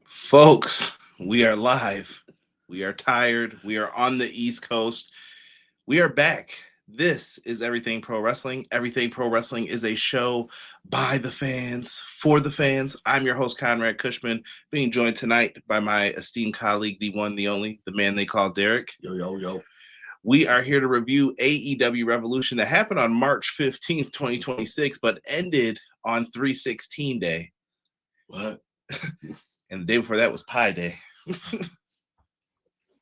Folks, we are live. We are tired. We are on the East Coast. We are back. This is Everything Pro Wrestling. Everything Pro Wrestling is a show by the fans, for the fans. I'm your host, Conrad Cushman, being joined tonight by my esteemed colleague, the one, the only, the man they call Derek. Yo, yo, yo. We are here to review AEW Revolution that happened on March 15th, 2026, but ended on 3/16 day. What? And the day before that was Pi Day.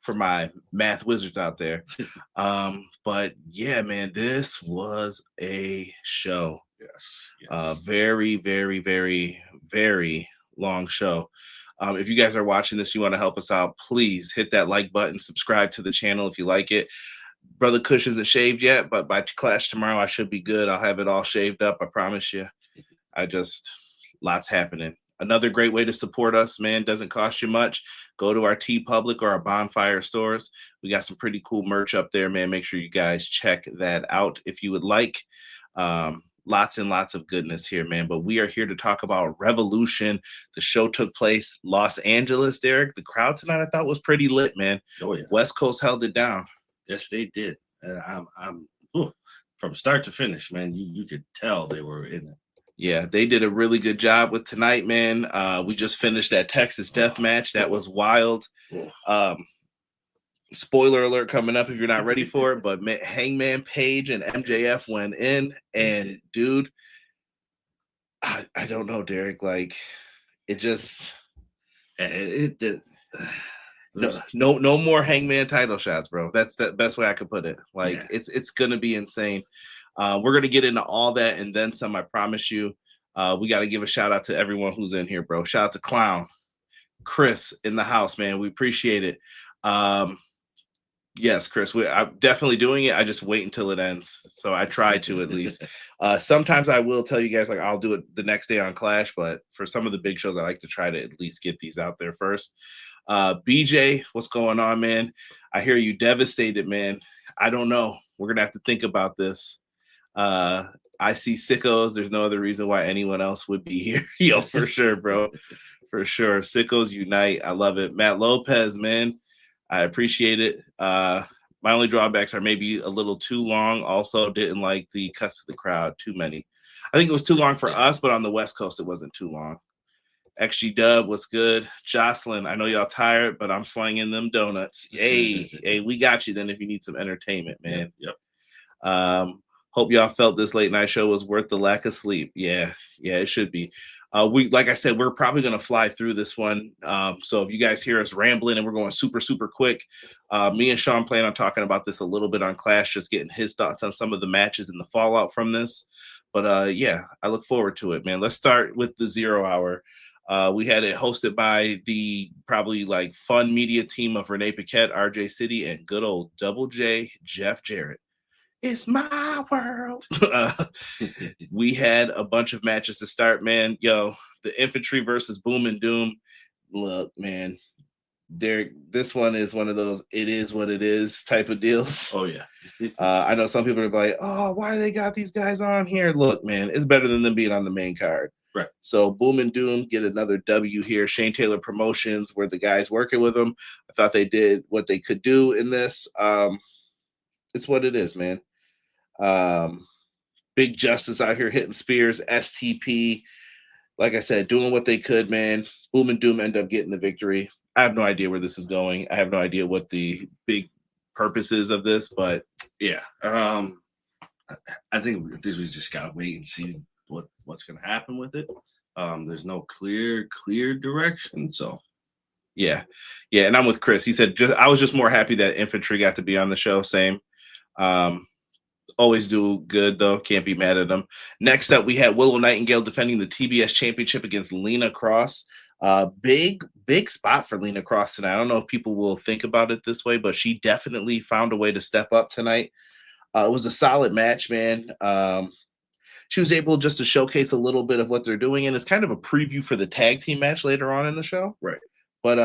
For my math wizards out there. But yeah, man, this was a show. Yes. Very, very, very, very long show. If you guys are watching this, you want to help us out, please hit that like button, subscribe to the channel if you like it. Brother Kush isn't shaved yet, but by Clash tomorrow, I should be good. I'll have it all shaved up, I promise you. Lots happening. Another great way to support us, man, doesn't cost you much. Go to our TeePublic or our Bonfire stores. We got some pretty cool merch up there, man. Make sure you guys check that out if you would like. Lots and lots of goodness here, man. But we are here to talk about Revolution. The show took place Los Angeles, Derek. The crowd tonight I thought was pretty lit, man. Oh, yeah. West Coast held it down. Yes, they did. From start to finish, man, you could tell they were in it. Yeah, they did a really good job with tonight, man. We just finished that Texas death match. That was wild. Spoiler alert coming up if you're not ready for it, but Hangman Page and MJF went in, and dude, I don't know, Derek. Like, it just it did. No more Hangman title shots, bro. That's the best way I could put it. Like, it's gonna be insane. We're going to get into all that and then some, I promise you. We got to give a shout out to everyone who's in here, bro. Shout out to Clown, Chris in the house, man. We appreciate it. Yes, Chris, I'm definitely doing it. I just wait until it ends. So I try to at least. Sometimes I will tell you guys, like, I'll do it the next day on Clash, but for some of the big shows, I like to try to at least get these out there first. BJ, what's going on, man? I hear you devastated, man. I don't know. We're going to have to think about this. I see sickos. There's no other reason why anyone else would be here. Yo, for sure, bro. For sure. Sickos unite. I love it. Matt Lopez, man. I appreciate it. My only drawbacks are maybe a little too long. Also, didn't like the cuts of the crowd. Too many. I think it was too long for us, but on the West Coast, it wasn't too long. XG Dub, what's good? Jocelyn, I know y'all tired, but I'm slanging them donuts. Hey, we got you then if you need some entertainment, man. Yep. Hope y'all felt this late night show was worth the lack of sleep. Yeah, it should be. Like I said, we're probably going to fly through this one. So if you guys hear us rambling and we're going super, super quick, me and Sean plan on talking about this a little bit on Clash, just getting his thoughts on some of the matches and the fallout from this. But yeah, I look forward to it, man. Let's start with the 0 hour. We had it hosted by the probably like fun media team of Renee Paquette, RJ City, and good old Double J, Jeff Jarrett. It's my world. We had a bunch of matches to start, man. Yo, the Infantry versus Boom and Doom. Look, man, Derek, this one is one of those it is what it is type of deals. Oh, yeah. I know some people are like, oh, why do they got these guys on here? Look, man, it's better than them being on the main card. Right. So Boom and Doom get another W here. Shane Taylor Promotions, where the guys working with them. I thought they did what they could do in this. It's what it is, man. Big Justice out here hitting spears. STP, like I said, doing what they could, man. Boom and Doom end up getting the victory. I have no idea where this is going. I have no idea what the big purpose is of this, but yeah. I think this was just gotta wait and see what's gonna happen with it. There's no clear direction, so yeah, and I'm with Chris. He said I was just more happy that Infantry got to be on the show. Same. Always do good, though. Can't be mad at them. Next up, we had Willow Nightingale defending the TBS Championship against Lena Kross. Big spot for Lena Kross tonight. I don't know if people will think about it this way, but she definitely found a way to step up tonight. It was a solid match, man. She was able just to showcase a little bit of what they're doing, and it's kind of a preview for the tag team match later on in the show. Right. But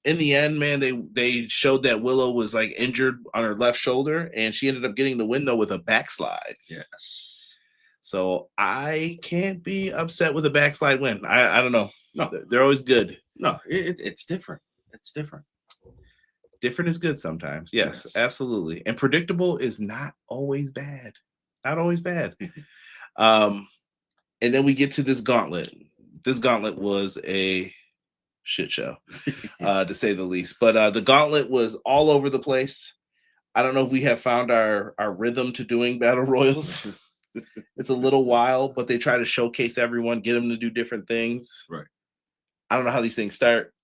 in the end, man, they showed that Willow was like injured on her left shoulder, and she ended up getting the win though with a backslide. Yes. So I can't be upset with a backslide win. I don't know. No, They're always good. No, it's different. It's different. Different is good sometimes. Yes, absolutely. And predictable is not always bad. Not always bad. And then we get to this gauntlet. This gauntlet was a shit show, to say the least. But the gauntlet was all over the place. I don't know if we have found our rhythm to doing battle royals. It's a little while, but they try to showcase everyone, get them to do different things. Right. I don't know how these things start.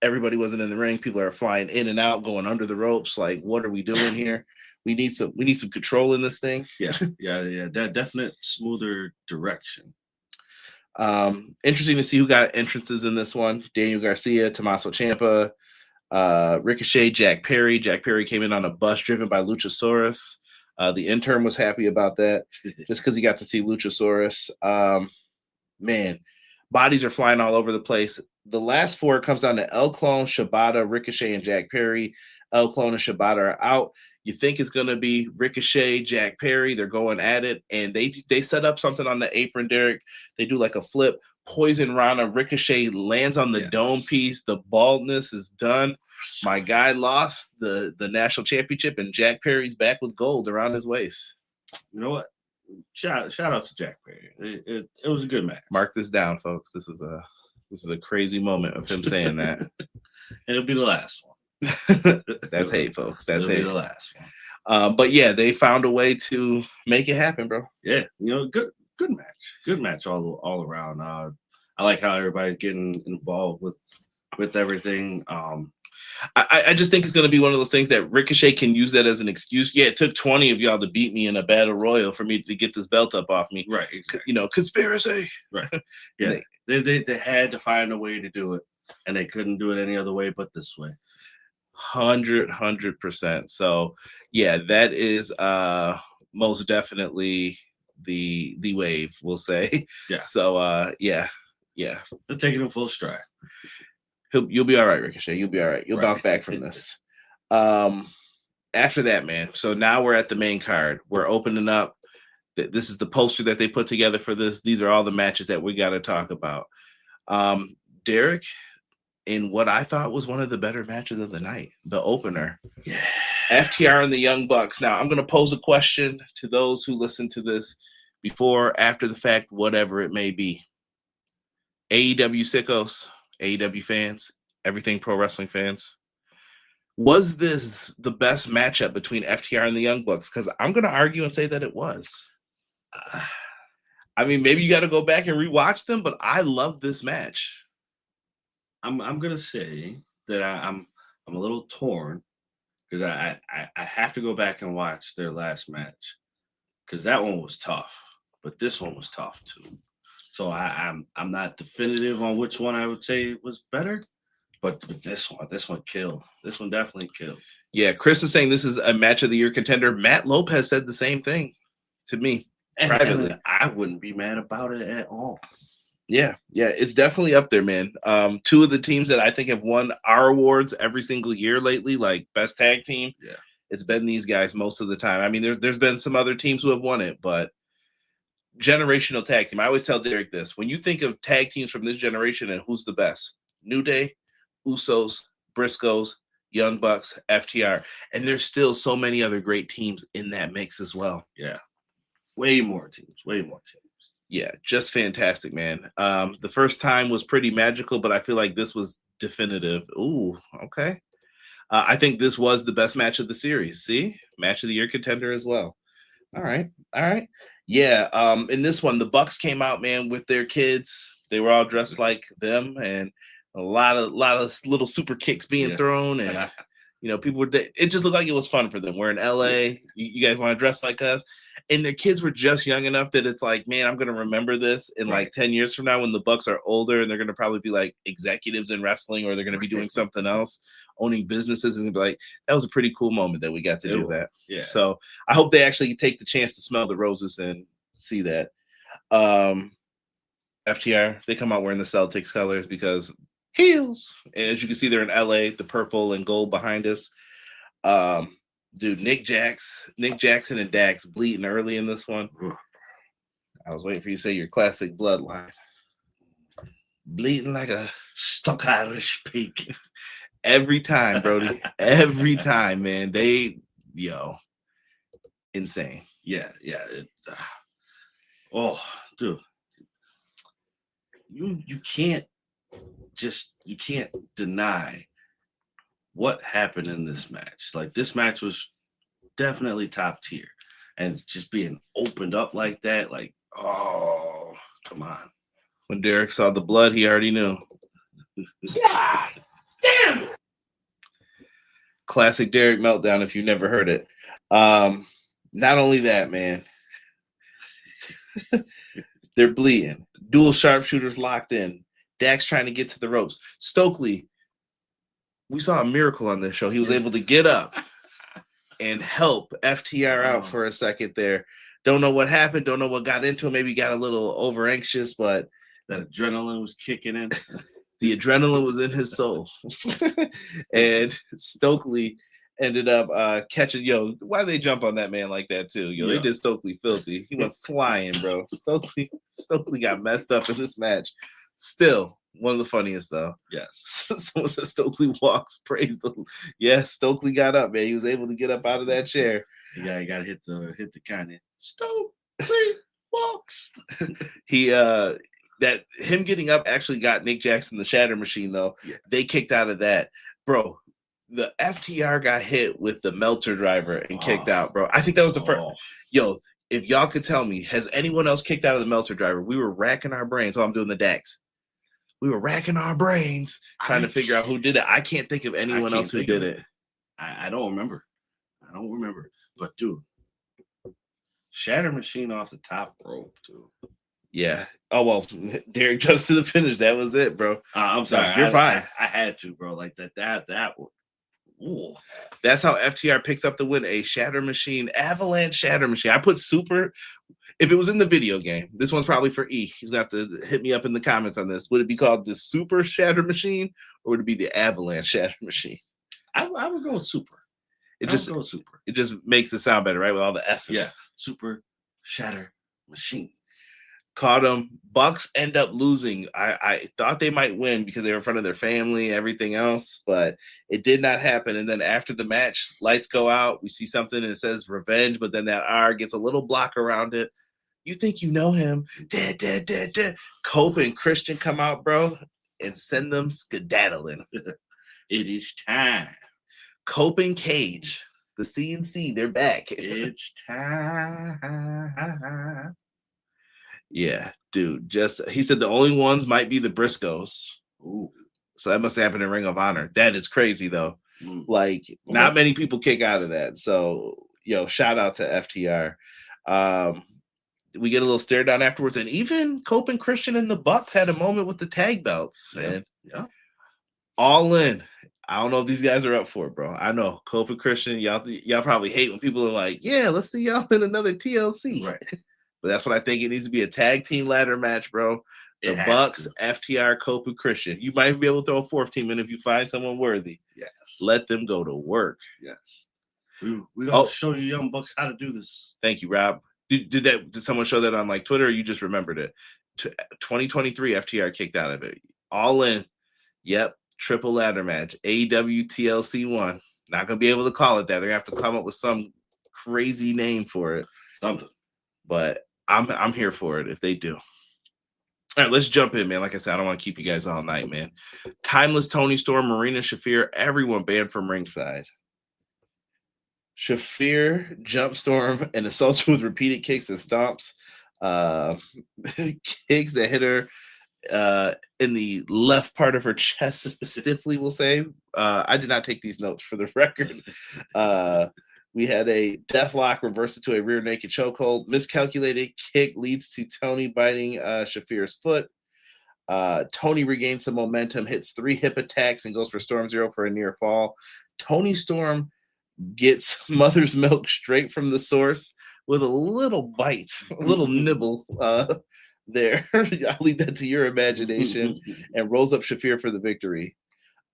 Everybody wasn't in the ring. People are flying in and out, going under the ropes. Like, what are we doing here? We need some control in this thing. Yeah. That definite smoother direction. Interesting to see who got entrances in this one. Daniel Garcia, Tommaso Ciampa, Ricochet, Jack Perry. Jack Perry came in on a bus driven by Luchasaurus. The intern was happy about that just because he got to see Luchasaurus. Man, bodies are flying all over the place. The last four comes down to El Clone, Shibata, Ricochet, and Jack Perry. El Clone and Shibata are out. You think it's going to be Ricochet, Jack Perry. They're going at it, and they set up something on the apron, Derek. They do like a flip. Poison Rana. Ricochet lands on the dome piece. The baldness is done. My guy lost the national championship, and Jack Perry's back with gold around his waist. You know what? Shout out to Jack Perry. It was a good match. Mark this down, folks. This is a crazy moment of him saying that. It'll be the last one. That's hate, folks. That's hate. Be the last one. But yeah, they found a way to make it happen, bro. Yeah, good match. Good match all around. I like how everybody's getting involved with everything. I just think it's going to be one of those things that Ricochet can use that as an excuse. Yeah, it took 20 of y'all to beat me in a battle royal for me to get this belt up off me. Right. Exactly. Conspiracy. Right. Yeah. They had to find a way to do it, and they couldn't do it any other way but this way. 100%. So yeah, that is most definitely the wave, we'll say. Yeah. So yeah. They're taking it full stride. You'll be all right, Ricochet. You'll be all right. You'll bounce back from this. After that, man. So now we're at the main card. We're opening up. This is the poster that they put together for this. These are all the matches that we got to talk about. Derek, in what I thought was one of the better matches of the night, the opener. Yeah. FTR and the Young Bucks. Now, I'm going to pose a question to those who listen to this before, after the fact, whatever it may be. AEW sickos, AEW fans, everything pro wrestling fans. Was this the best matchup between FTR and the Young Bucks? Because I'm going to argue and say that it was. I mean, maybe you got to go back and rewatch them, but I love this match. I'm going to say that I'm a little torn because I have to go back and watch their last match because that one was tough, but this one was tough too. So I'm not definitive on which one I would say was better, but this one killed. This one definitely killed. Yeah, Chris is saying this is a match of the year contender. Matt Lopez said the same thing to me privately. And I wouldn't be mad about it at all. Yeah, it's definitely up there, man. Two of the teams that I think have won our awards every single year lately, like best tag team. Yeah, it's been these guys most of the time. I mean, there's been some other teams who have won it, but generational tag team. I always tell Derek this: when you think of tag teams from this generation and who's the best, New Day, Usos, Briscoes, Young Bucks, FTR, and there's still so many other great teams in that mix as well. Yeah, way more teams. Yeah, just fantastic, man. The first time was pretty magical, but I feel like this was definitive. Ooh, okay. I think this was the best match of the series. See? Match of the year contender as well. All right. Yeah, in this one, the Bucks came out, man, with their kids. They were all dressed like them, and a lot of little super kicks being thrown, and people were. It just looked like it was fun for them. We're in LA. You guys want to dress like us? And their kids were just young enough that it's like, man, I'm gonna remember this in like 10 years from now when the Bucks are older and they're gonna probably be like executives in wrestling, or they're gonna be doing something else, owning businesses, and be like, that was a pretty cool moment that we got to do that. Yeah. So I hope they actually take the chance to smell the roses and see that. FTR, they come out wearing the Celtics colors because heels. And as you can see, they're in LA, the purple and gold behind us. Dude, Nick Jackson and Dax bleeding early in this one. I was waiting for you to say your classic bloodline. Bleeding like a Stuck Irish pig. every time, Brody. Every time, man. Insane. Yeah. Oh, dude. You can't deny what happened in this match. Like, this match was definitely top tier. And just being opened up like that, like, oh, come on. When Derek saw the blood, he already knew. God damn it. Classic Derek meltdown if you never heard it. Not only that, man. They're bleeding. Dual sharpshooters locked in. Dax trying to get to the ropes. Stokely, we saw a miracle on this show. He was able to get up and help FTR out for a second there. Don't know what happened. Don't know what got into him. Maybe he got a little over anxious, but that adrenaline was kicking in. The adrenaline was in his soul. And Stokely ended up catching, why they jump on that man like that too? They did Stokely filthy. He went flying, bro. Stokely got messed up in this match. Still, one of the funniest though. Yes. Someone said Stokely walks, praise the Yes, Stokely got up, man. He was able to get up out of that chair. You gotta hit the kind of Stokely walks. That him getting up actually got Nick Jackson the Shatter Machine though. Yeah. They kicked out of that. Bro, the FTR got hit with the Meltzer driver and kicked out, bro. I think that was the first. If y'all could tell me, has anyone else kicked out of the Meltzer driver? We were racking our brains while I'm doing the Dax. We were racking our brains trying to figure out who did it. I can't think of anyone else who did it. I don't remember. But dude, Shatter Machine off the top rope, dude. Yeah. Oh, well, Derek just to the finish. That was it, bro. I'm sorry. You're fine. I had to, bro. Like that one. Ooh. That's how FTR picks up the win. A Shatter Machine, Avalanche Shatter Machine. I put super. If it was in the video game, this one's probably for E. He's going to have to hit me up in the comments on this. Would it be called the Super Shatter Machine or would it be the Avalanche Shatter Machine? I would go with Super. It just makes it sound better, right? With all the S's. Yeah. Super Shatter Machine. Caught them. Bucks end up losing. I thought they might win because they were in front of their family, everything else, but it did not happen. And then after the match, lights go out. We see something that says revenge, but then that R gets a little block around it. You think you know him. Dead. Cope and Christian come out, bro, and send them skedaddling. It is time. Cope and Cage, the CNC, they're back. It's time. Yeah, dude. He said the only ones might be the Briscoes. Ooh. So that must happen in Ring of Honor. That is crazy though. Like not many people kick out of that. So shout out to FTR. We get a little stare down afterwards, and even Cope and Christian and the Bucks had a moment with the tag belts. And All In. I don't know if these guys are up for it, bro. I know Cope and Christian, y'all probably hate when people are like, yeah, let's see y'all in another TLC. Right. But that's what I think. It needs to be a tag team ladder match, bro. The Bucks, FTR, Cope, and Christian. You might be able to throw a fourth team in if you find someone worthy. Yes. Let them go to work. Yes. We're going to show you young Bucks how to do this. Thank you, Rob. Did someone show that on like Twitter or you just remembered it? 2023 FTR kicked out of it. All In. Yep. Triple ladder match. AEW TLC 1. Not going to be able to call it that. They're going to have to come up with some crazy name for it. Something. But I'm here for it if they do. All right, let's jump in, man. Like I said, I don't want to keep you guys all night, man. Timeless Tony Storm, Marina Shafir, everyone banned from ringside. Shafir jump Storm and assaults her with repeated kicks and stomps. Kicks that hit her in the left part of her chest stiffly, we'll say. I did not take these notes for the record. We had a deathlock reversed to a rear naked chokehold. Miscalculated kick leads to Tony biting Shafir's foot. Tony regains some momentum, hits 3 hip attacks, and goes for Storm Zero for a near fall. Tony Storm gets Mother's Milk straight from the source with a little bite, a little nibble there. I'll leave that to your imagination, and rolls up Shafir for the victory.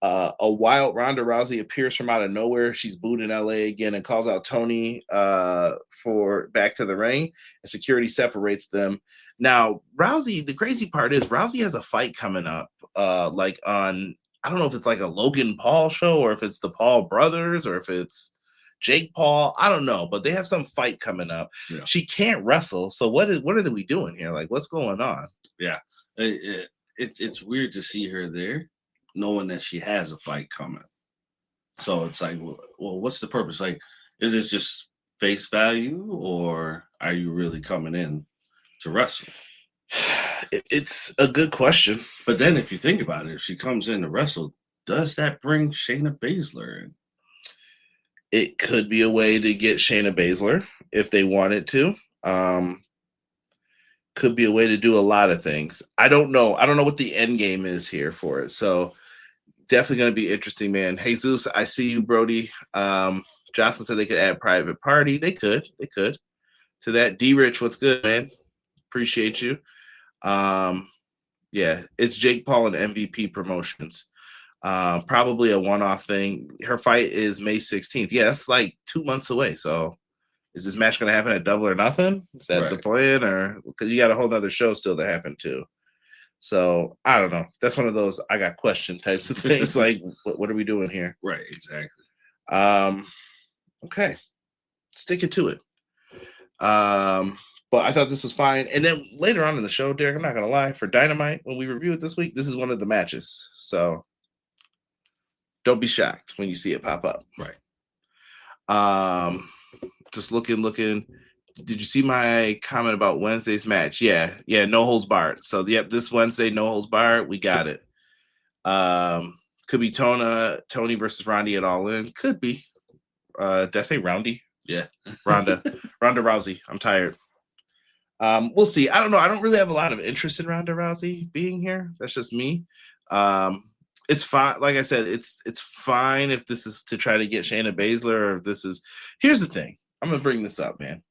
A wild Ronda Rousey appears from out of nowhere. She's booed in LA again and calls out Tony for back to the ring, and security separates them. Now, Rousey, the crazy part is Rousey has a fight coming up, like on, I don't know if it's like a Logan Paul show or if it's the Paul brothers or if it's Jake Paul. I don't know, but they have some fight coming up. Yeah. She can't wrestle. So what are we doing here? Like, what's going on? Yeah. It's weird to see her there, knowing that she has a fight coming. So it's like, well, what's the purpose? Like, is this just face value, or are you really coming in to wrestle? It's a good question. But then if you think about it, if she comes in to wrestle, does that bring Shayna Baszler in? It could be a way to get Shayna Baszler if they wanted to. Could be a way to do a lot of things. I don't know what the end game is here for it. So definitely going to be interesting, man. Jesus, I see you, Brody. Jocelyn said they could add private party. They could. To that, D-Rich, what's good, man? Appreciate you. Yeah, it's Jake Paul and MVP Promotions. Probably a one-off thing. Her fight is May 16th. Yeah, that's like 2 months away. So is this match going to happen at Double or Nothing? Is that the plan? Or because you got a whole nother show still to happen too. So I don't know. That's one of those I got question types of things. Like, what are we doing here? Right, exactly. Okay, stick it to it. But I thought this was fine. And then later on in the show, Derek, I'm not gonna lie, for Dynamite, when we review it this week, this is one of the matches. So don't be shocked when you see it pop up. Right. Just looking. Did you see my comment about Wednesday's match? Yeah, no holds barred. So yep, this Wednesday, no holds barred. We got it. Could be Tony versus Ronda at All In. Could be. Did I say Roundy? Yeah. Ronda Rousey. I'm tired. We'll see. I don't know. I don't really have a lot of interest in Ronda Rousey being here. That's just me. It's fine. Like I said, it's fine if this is to try to get Shayna Baszler, or if this is. Here's the thing. I'm gonna bring this up, man.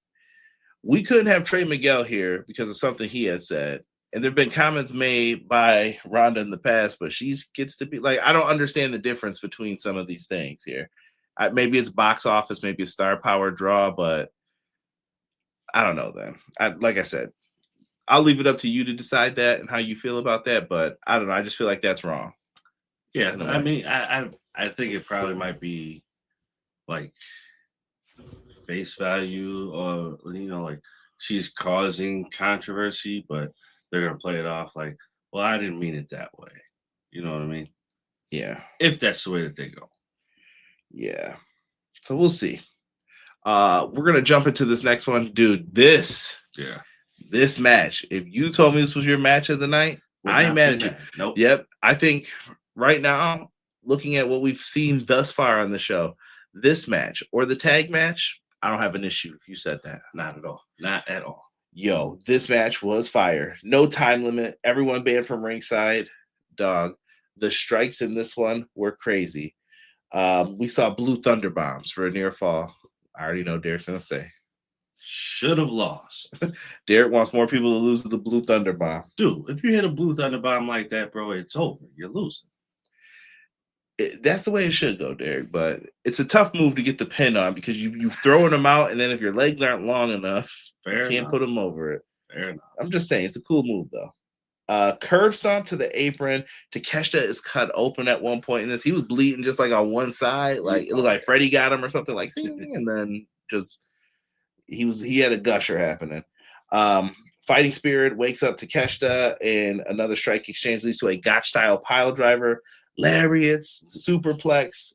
We couldn't have Trey Miguel here because of something he had said. And there have been comments made by Ronda in the past, but she gets to be like, I don't understand the difference between some of these things here. Maybe it's box office, maybe it's star power draw, but I don't know then. Like I said, I'll leave it up to you to decide that and how you feel about that, but I don't know. I just feel like that's wrong. Yeah, I mean, I think it probably might be like face value, or like she's causing controversy, but they're gonna play it off like, well, I didn't mean it that way. You know what I mean? Yeah. If that's the way that they go. Yeah. So we'll see. We're gonna jump into this next one, dude. This match. If you told me this was your match of the night, I ain't mad at you. Nope. Yep. I think right now, looking at what we've seen thus far on the show, this match or the tag match, I don't have an issue if you said that. Not at all. Not at all. Yo, this match was fire. No time limit. Everyone banned from ringside. Dog. The strikes in this one were crazy. We saw blue thunder bombs for a near fall. I already know Derek's gonna say. Should have lost. Derek wants more people to lose to the blue thunder bomb. Dude, if you hit a blue thunder bomb like that, bro, it's over. You're losing. That's the way it should go, Derek. But it's a tough move to get the pin on because you've thrown them out, and then if your legs aren't long enough, you can't put them over it. Fair enough. I'm just saying, it's a cool move, though. Curb stomp to the apron. Takeshita is cut open at one point in this. He was bleeding just like on one side. Like it looked like Freddie got him or something like that. And then just he had a gusher happening. Fighting Spirit wakes up Takeshita, and another strike exchange leads to a gotch style pile driver. Lariats, superplex,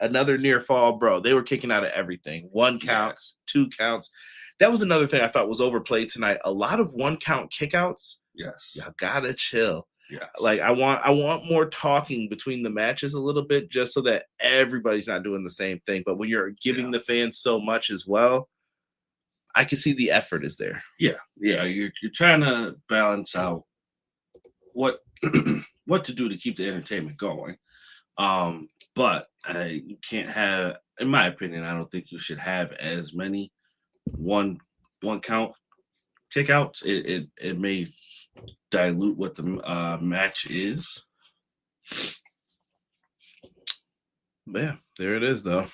another near fall, bro. They were kicking out of everything. 1 count, 2 counts. That was another thing I thought was overplayed tonight. A lot of 1 count kickouts. Yes. Y'all gotta chill. Yes. Like I want more talking between the matches a little bit, just so that everybody's not doing the same thing. But when you're giving the fans so much as well, I can see the effort is there. Yeah. You're trying to balance out what what to do to keep the entertainment going. But you can't have, in my opinion, I don't think you should have as many one count kickouts. It may dilute what the match is. Yeah, there it is though.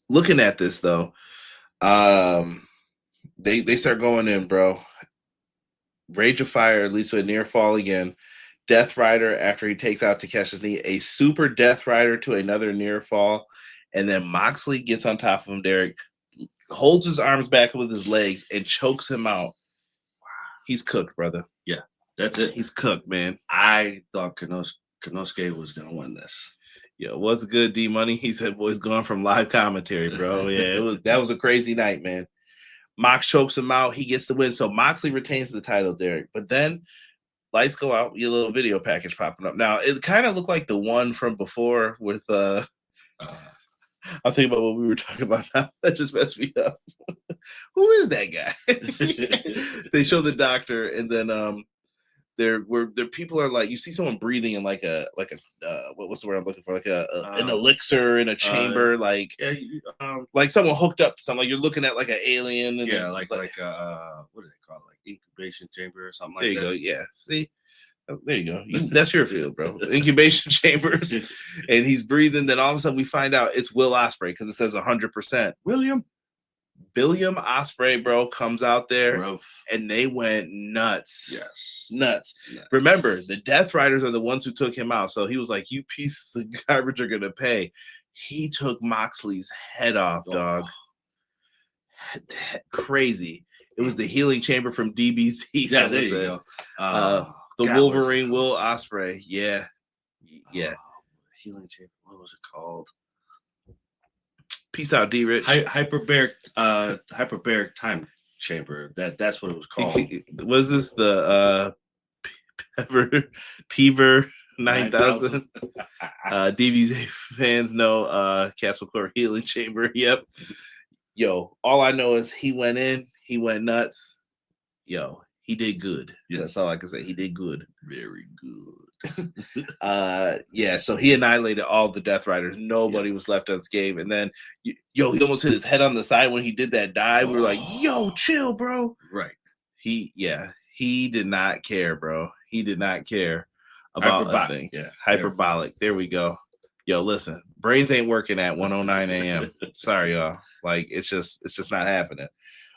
Looking at this though, they start going in, bro. Rage of Fire leads to a near fall again. Death Rider after he takes out Takeshi's knee, a super Death Rider to another near fall, and then Moxley gets on top of him. Derek holds his arms back with his legs and chokes him out. He's cooked, brother. Yeah, that's it. He's cooked, man. I thought Konosuke was gonna win this. Yo, what's good, D Money? He said, "Boys going from live commentary, bro." Yeah, that was a crazy night, man. Mox chokes him out. He gets the win. So Moxley retains the title, Derek. But then lights go out. Your little video package popping up. Now it kind of looked like the one from before with I'm thinking about what we were talking about now. That just messed me up. Who is that guy? They show the doctor, and then there people are like, you see someone breathing in like a what's the word I'm looking for, like an elixir in a chamber, like like someone hooked up to something, like you're looking at like an alien, and like what do they call it, like incubation chamber or something like that. There you go. Yeah, see, there you go. That's your field, bro. Incubation chambers, and he's breathing. Then all of a sudden we find out it's Will Ospreay because it says 100%. William Ospreay, bro, comes out there, and they went nuts. Yes. Nuts. Remember, the Death Riders are the ones who took him out. So he was like, you pieces of garbage are going to pay. He took Moxley's head off, dog. Crazy. It was the healing chamber from DBZ. Yeah, there you go. The Wolverine Will Ospreay. Yeah. Healing chamber. What was it called? Peace out, D Rich. Hyperbaric time chamber. That's what it was called. Was this the Peaver 9000? DBZ fans know Capsule Core Healing Chamber. Yep. Yo, all I know is he went in, he went nuts. Yo, he did good. Yes. That's all I can say. He did good. Very good. Yeah, so he annihilated all the Death Riders. Nobody was left unscathed. And then, he almost hit his head on the side when he did that dive. We were like, yo, chill, bro. Right. He did not care, bro. He did not care about anything. Yeah. Hyperbolic. There we go. Yo, listen, brains ain't working at 1:09 a.m. Sorry, y'all. Like, it's just not happening.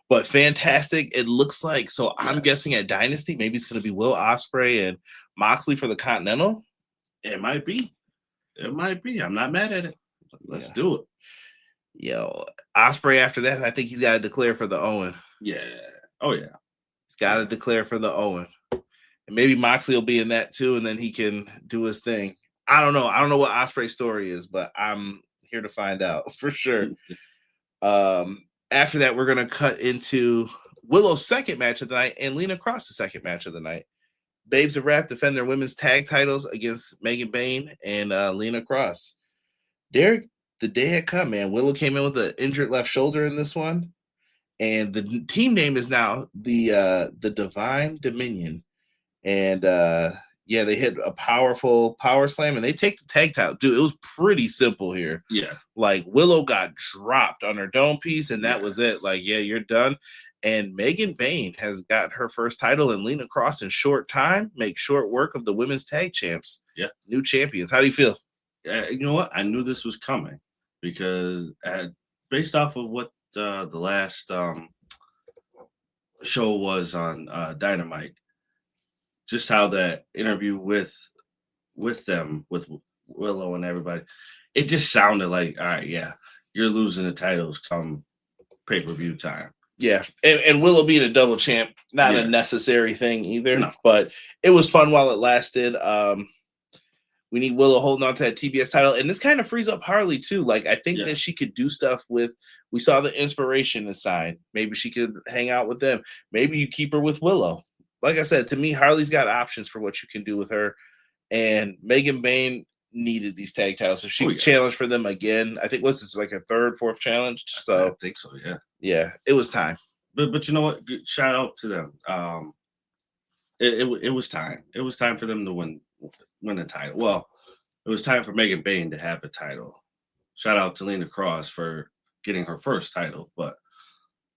But fantastic. It looks like, so I'm guessing at Dynasty, maybe it's going to be Will Ospreay and Moxley for the Continental. It might be. I'm not mad at it. Let's do it. Yo, Ospreay after that, I think he's got to declare for the Owen. Yeah. Oh, yeah. He's got to declare for the Owen. And maybe Moxley will be in that too, and then he can do his thing. I don't know. I don't know what Ospreay's story is, but I'm here to find out for sure. After that, we're going to cut into Willow's second match of the night and Lena Kross' second match of the night. Babes of Wrath defend their women's tag titles against Megan Bayne and Lena Kross. Derek, the day had come, man. Willow came in with an injured left shoulder in this one. And the team name is now the Divine Dominion. And they hit a powerful power slam and they take the tag title. Dude, it was pretty simple here. Yeah. Like Willow got dropped on her dome piece and that was it. Like, yeah, you're done. And Megan Bayne has got her first title, and Lena Kross in short time make short work of the women's tag champs. Yeah. New champions. How do you feel? You know what? I knew this was coming because based off of what the last show was on Dynamite, just how that interview with them, with Willow and everybody, it just sounded like, all right, yeah, you're losing the titles come pay-per-view time. Yeah, and Willow being a double champ, not a necessary thing either, but it was fun while it lasted. We need Willow holding on to that TBS title, and this kind of frees up Harley too. Like, I think that she could do stuff with, we saw the Inspiration aside. Maybe she could hang out with them. Maybe you keep her with Willow. Like I said, to me, Harley's got options for what you can do with her, and Megan Bayne needed these tag titles. If she would challenge for them again, I think what's this, like a third, fourth challenge? So I think so, yeah. Yeah, it was time. But you know what? Shout out to them. It was time. It was time for them to win the title. Well, it was time for Megan Bayne to have a title. Shout out to Lena Kross for getting her first title, but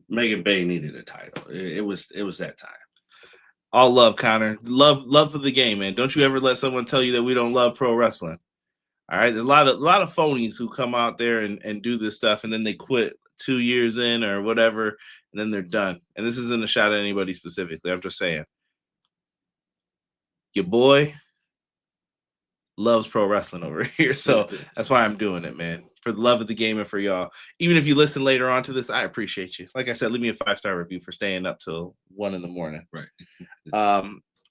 Megan Bayne needed a title. It was that time. All love, Connor. Love for the game, man. Don't you ever let someone tell you that we don't love pro wrestling. All right, there's a lot of phonies who come out there and do this stuff, and then they quit 2 years in or whatever, and then they're done. And this isn't a shot at anybody specifically. I'm just saying, your boy loves pro wrestling over here, so that's why I'm doing it, man. For the love of the game and for y'all. Even if you listen later on to this, I appreciate you. Like I said, leave me a 5-star review for staying up till 1 a.m. Right.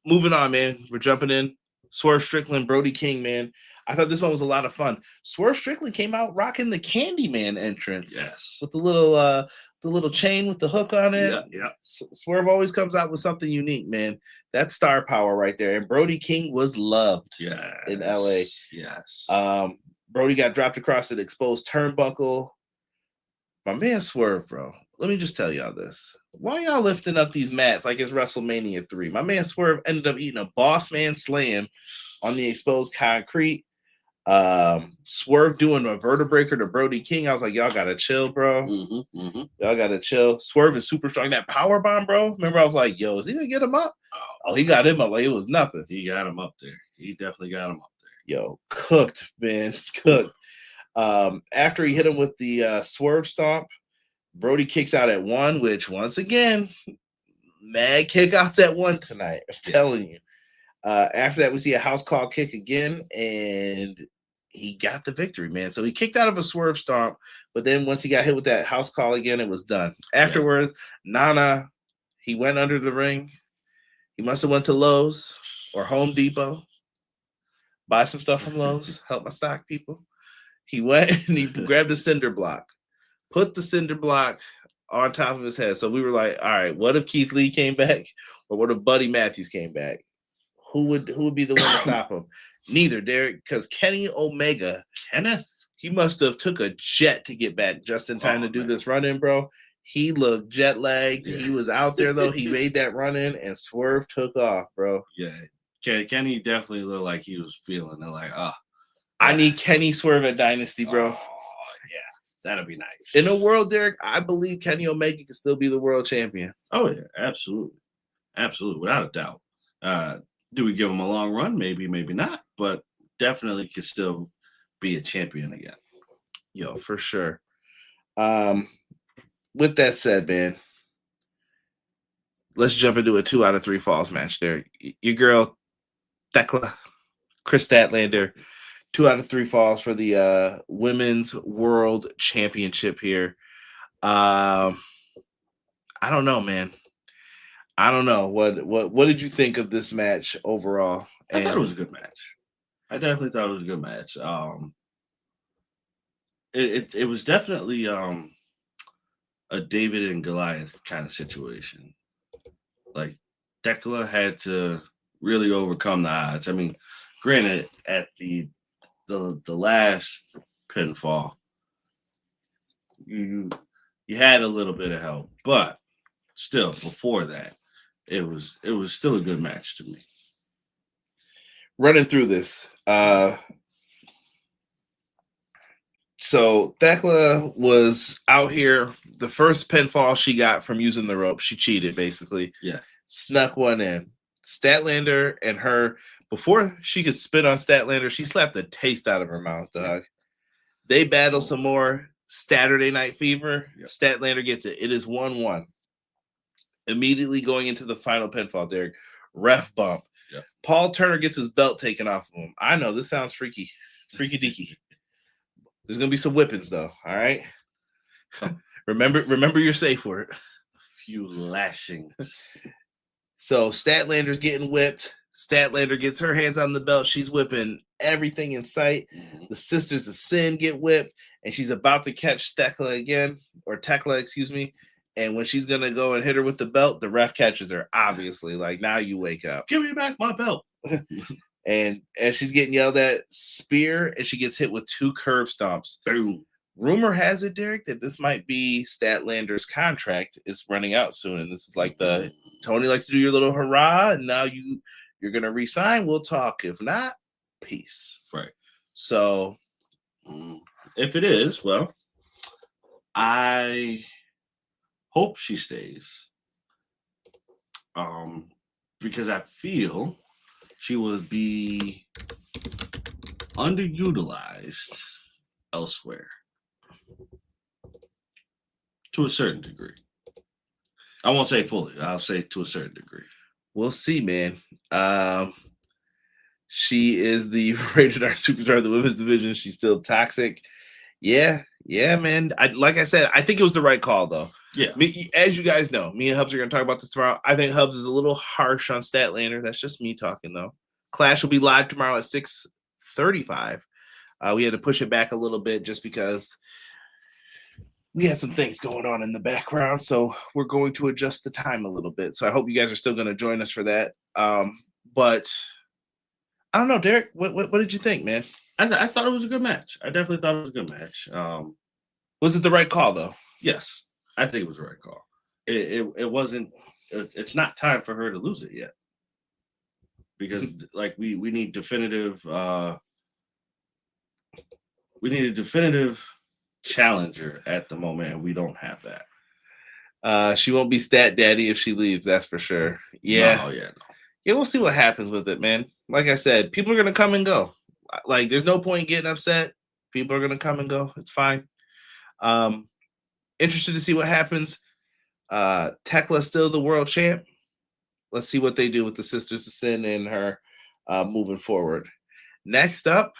Moving on, man. We're jumping in. Swerve Strickland, Brody King, man. I thought this one was a lot of fun. Swerve Strickland came out rocking the Candyman entrance. Yes. With the little chain with the hook on it. Yeah. Swerve always comes out with something unique, man. That's star power right there. And Brody King was loved in LA. Yes. Brody got dropped across an exposed turnbuckle. My man Swerve, bro. Let me just tell y'all this. Why y'all lifting up these mats like it's WrestleMania 3? My man Swerve ended up eating a boss man slam on the exposed concrete. Swerve doing a vertebreaker to Brody King. I was like, y'all gotta chill, bro. Mm-hmm. Y'all gotta chill. Swerve is super strong. That power bomb, bro. Remember, I was like, yo, is he gonna get him up? Oh, he got him up like it was nothing. He got him up there. He definitely got him up there. Yo, cooked, man. Cooked. After he hit him with the Swerve stomp, Brody kicks out at 1, which once again, mad kickouts at 1 tonight. I'm telling you. After that, we see a house call kick again, and he got the victory, man. So he kicked out of a Swerve stomp, but then once he got hit with that house call again, it was done. Afterwards, Nana, he went under the ring. He must have went to Lowe's or Home Depot, buy some stuff from Lowe's, help my stock people. He went and he grabbed a cinder block, put the cinder block on top of his head. So we were like, all right, what if Keith Lee came back, or what if Buddy Matthews came back? Who would be the one to stop him? Neither, Derek, because Kenny Omega, he must have took a jet to get back just in time to do this run-in, bro. He looked jet-lagged. Yeah. He was out there, though. He made that run-in, and Swerve took off, bro. Yeah. Kenny definitely looked like he was feeling it, like, I need Kenny Swerve at Dynasty, bro. Oh, yeah. That'd be nice. In a world, Derek, I believe Kenny Omega can still be the world champion. Oh, yeah. Absolutely. Absolutely. Without a doubt. Do we give him a long run? Maybe, maybe not, but definitely could still be a champion again. Yo, for sure. With that said, man, let's jump into a 2 out of 3 falls match there. Your girl, Thekla, Kris Statlander, 2 out of 3 falls for the Women's World Championship here. I don't know, man. I don't know. What did you think of this match overall? I thought it was a good match. I definitely thought it was a good match. It was definitely a David and Goliath kind of situation. Like Thekla had to really overcome the odds. I mean, granted, at the last pinfall, you had a little bit of help, but still, before that, it was still a good match to me. Running through this, so Thekla was out here. The first pinfall she got from using the rope, she cheated basically. Yeah, snuck one in. Statlander and her, before she could spit on Statlander, she slapped the taste out of her mouth, dog. They battle some more. Saturday Night Fever. Yep. Statlander gets it. It is 1-1. Immediately going into the final pinfall, Derek. Ref bump. Yep. Paul Turner gets his belt taken off of him. I know this sounds freaky deaky. There's gonna be some whippings though. All right. remember your safe word. A few lashings. So Statlander's getting whipped. Statlander gets her hands on the belt. She's whipping everything in sight. Mm-hmm. The Sisters of Sin get whipped, and she's about to catch Thekla again, or Thekla, excuse me. And when she's gonna go and hit her with the belt, the ref catches her. Obviously, like, now you wake up. Give me back my belt. And as she's getting yelled at, spear, and she gets hit with 2 curb stomps. Boom. Rumor has it, Derek, that this might be Statlander's contract is running out soon, and this is like the Tony likes to do your little hurrah, and now you're gonna resign. We'll talk. If not, peace. Right. So, if it is, well, I hope she stays. Because I feel she would be underutilized elsewhere to a certain degree. I won't say fully. I'll say to a certain degree. We'll see, man. She is the rated R superstar of the women's division. She's still toxic. Yeah, man. Like I said, I think it was the right call, though. Yeah. As you guys know, me and Hubs are going to talk about this tomorrow. I think Hubs is a little harsh on Statlander. That's just me talking, though. Clash will be live tomorrow at 6:35. We had to push it back a little bit just because we had some things going on in the background. So we're going to adjust the time a little bit. So I hope you guys are still going to join us for that. But I don't know, Derek. What did you think, man? I thought it was a good match. I definitely thought it was a good match. Was it the right call, though? Yes, I think it was the right call. It wasn't. It's not time for her to lose it yet, because like we need definitive. We need a definitive challenger at the moment, and we don't have that. She won't be Stat Daddy if she leaves. That's for sure. Yeah. No. Yeah, we'll see what happens with it, man. Like I said, people are gonna come and go. Like, there's no point getting upset. People are gonna come and go. It's fine. Interested to see what happens. Thekla still the world champ. Let's see what they do with the Sisters of Sin and her moving forward. Next up,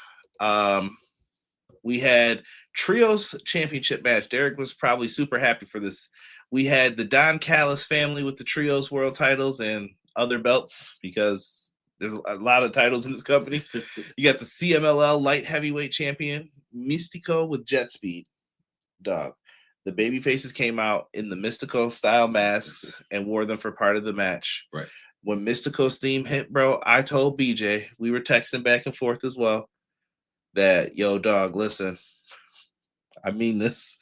we had Trios Championship match. Derek was probably super happy for this. We had the Don Callis family with the Trios world titles and other belts, because there's a lot of titles in this company. You got the CMLL light heavyweight champion, Mystico with jet speed. Dog. The baby faces came out in the Mystico style masks and wore them for part of the match. Right. When Mystico's theme hit, bro, I told BJ, we were texting back and forth as well, that, yo, dog, listen, I mean this.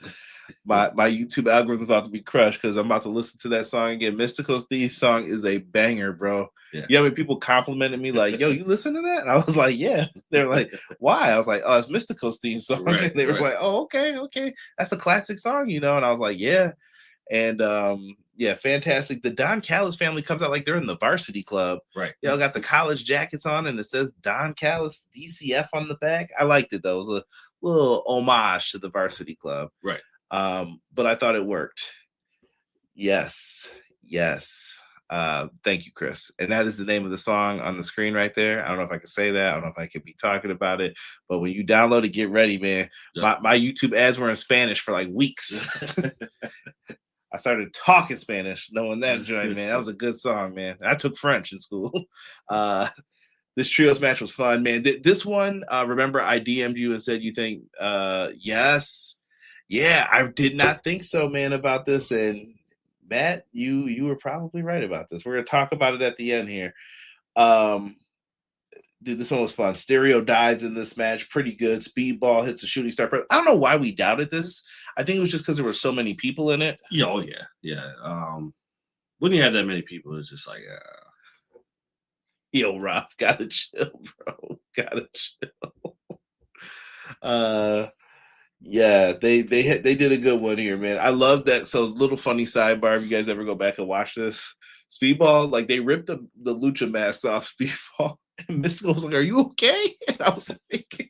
My YouTube algorithm about to be crushed because I'm about to listen to that song again. Mystico's theme song is a banger, bro. Yeah. You know how many people complimented me like, yo, you listen to that? And I was like, yeah. They're like, why? I was like, oh, it's Mystico's theme song. Right, and they were like, oh, okay. That's a classic song, you know? And I was like, yeah. And yeah, fantastic. The Don Callis family comes out like they're in the varsity club. Right. They all got the college jackets on and it says Don Callis DCF on the back. I liked it, though. It was a little homage to the varsity club. Right. But I thought it worked. Yes. Thank you, Chris. And that is the name of the song on the screen right there. I don't know if I can say that. I don't know if I could be talking about it. But when you download it, get ready, man. Yep. My YouTube ads were in Spanish for like weeks. I started talking Spanish, knowing that joint, man. That was a good song, man. I took French in school. This trios match was fun, man. This one, remember I DM'd you and said you think, yes. Yeah, I did not think so, man, about this. And Matt, you were probably right about this. We're going to talk about it at the end here. Dude, this one was fun. Stereo dives in this match. Pretty good. Speedball hits a shooting star. I don't know why we doubted this. I think it was just because there were so many people in it. Yeah, oh, yeah. When you have that many people, it's just like, yo, Rob, gotta chill, bro. Gotta chill. Yeah, they did a good one here, man. I love that. So, little funny sidebar. If you guys ever go back and watch this, Speedball, like they ripped the lucha masks off Speedball, and Mystical was like, "Are you okay?" And I was like,